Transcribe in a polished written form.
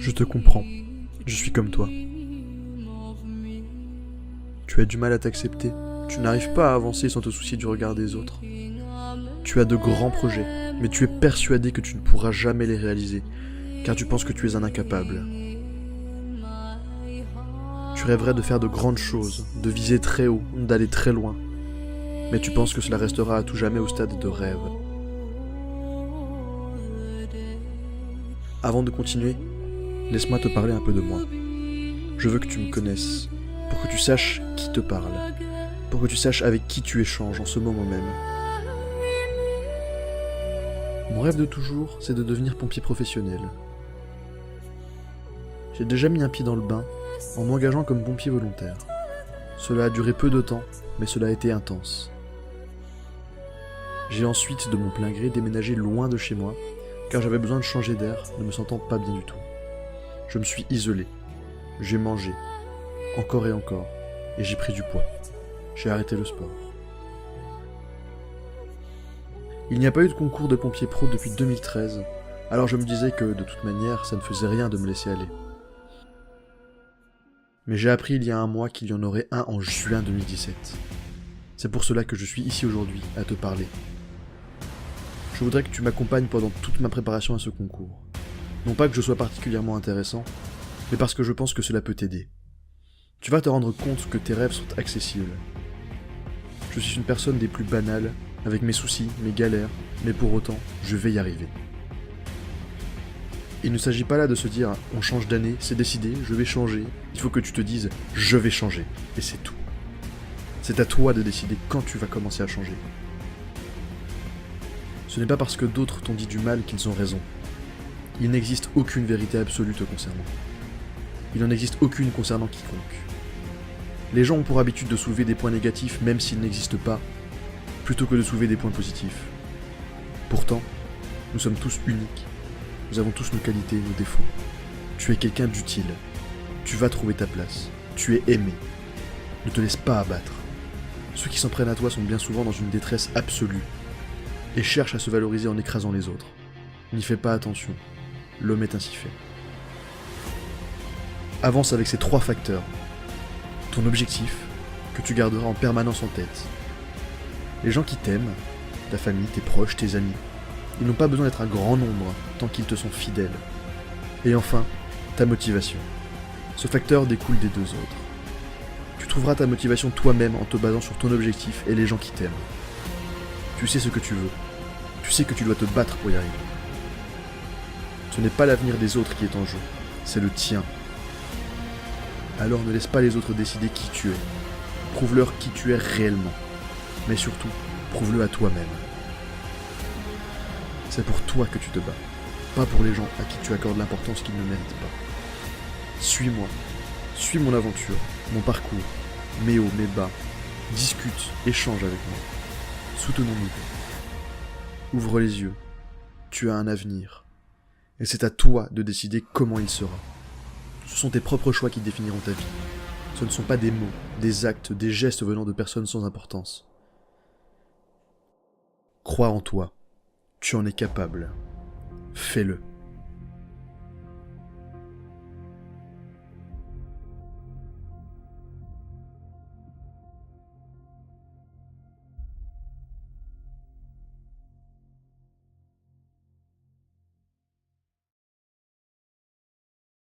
Je te comprends. Je suis comme toi. Tu as du mal à t'accepter. Tu n'arrives pas à avancer sans te soucier du regard des autres. Tu as de grands projets, mais tu es persuadé que tu ne pourras jamais les réaliser, car tu penses que tu es un incapable. Tu rêverais de faire de grandes choses, de viser très haut, d'aller très loin, mais tu penses que cela restera à tout jamais au stade de rêve. Avant de continuer, laisse-moi te parler un peu de moi. Je veux que tu me connaisses, pour que tu saches qui te parle, pour que tu saches avec qui tu échanges en ce moment même. Mon rêve de toujours, c'est de devenir pompier professionnel. J'ai déjà mis un pied dans le bain en m'engageant comme pompier volontaire. Cela a duré peu de temps, mais cela a été intense. J'ai ensuite, de mon plein gré, déménagé loin de chez moi, car j'avais besoin de changer d'air, ne me sentant pas bien du tout. Je me suis isolé. J'ai mangé, encore et encore, et j'ai pris du poids. J'ai arrêté le sport. Il n'y a pas eu de concours de pompier pro depuis 2013, alors je me disais que, de toute manière, ça ne faisait rien de me laisser aller. Mais j'ai appris il y a un mois qu'il y en aurait un en juin 2017. C'est pour cela que je suis ici aujourd'hui, à te parler. Je voudrais que tu m'accompagnes pendant toute ma préparation à ce concours. Non pas que je sois particulièrement intéressant, mais parce que je pense que cela peut t'aider. Tu vas te rendre compte que tes rêves sont accessibles. Je suis une personne des plus banales, avec mes soucis, mes galères, mais pour autant, je vais y arriver. Il ne s'agit pas là de se dire « on change d'année, c'est décidé, je vais changer ». Il faut que tu te dises « je vais changer » et c'est tout. C'est à toi de décider quand tu vas commencer à changer. Ce n'est pas parce que d'autres t'ont dit du mal qu'ils ont raison. Il n'existe aucune vérité absolue te concernant. Il n'en existe aucune concernant quiconque. Les gens ont pour habitude de soulever des points négatifs même s'ils n'existent pas, plutôt que de soulever des points positifs. Pourtant, nous sommes tous uniques. Nous avons tous nos qualités et nos défauts. Tu es quelqu'un d'utile. Tu vas trouver ta place. Tu es aimé. Ne te laisse pas abattre. Ceux qui s'en prennent à toi sont bien souvent dans une détresse absolue et cherchent à se valoriser en écrasant les autres. N'y fais pas attention. L'homme est ainsi fait. Avance avec ces 3 facteurs. Ton objectif, que tu garderas en permanence en tête. Les gens qui t'aiment, ta famille, tes proches, tes amis. Ils n'ont pas besoin d'être un grand nombre, tant qu'ils te sont fidèles. Et enfin, ta motivation. Ce facteur découle des 2 autres. Tu trouveras ta motivation toi-même en te basant sur ton objectif et les gens qui t'aiment. Tu sais ce que tu veux. Tu sais que tu dois te battre pour y arriver. Ce n'est pas l'avenir des autres qui est en jeu, c'est le tien. Alors ne laisse pas les autres décider qui tu es. Prouve-leur qui tu es réellement. Mais surtout, prouve-le à toi-même. C'est pour toi que tu te bats, pas pour les gens à qui tu accordes l'importance qu'ils ne méritent pas. Suis-moi, suis mon aventure, mon parcours, mes hauts, mes bas, discute, échange avec moi. Soutenons-nous. Ouvre les yeux, tu as un avenir, et c'est à toi de décider comment il sera. Ce sont tes propres choix qui définiront ta vie. Ce ne sont pas des mots, des actes, des gestes venant de personnes sans importance. Crois en toi. Tu en es capable. Fais-le.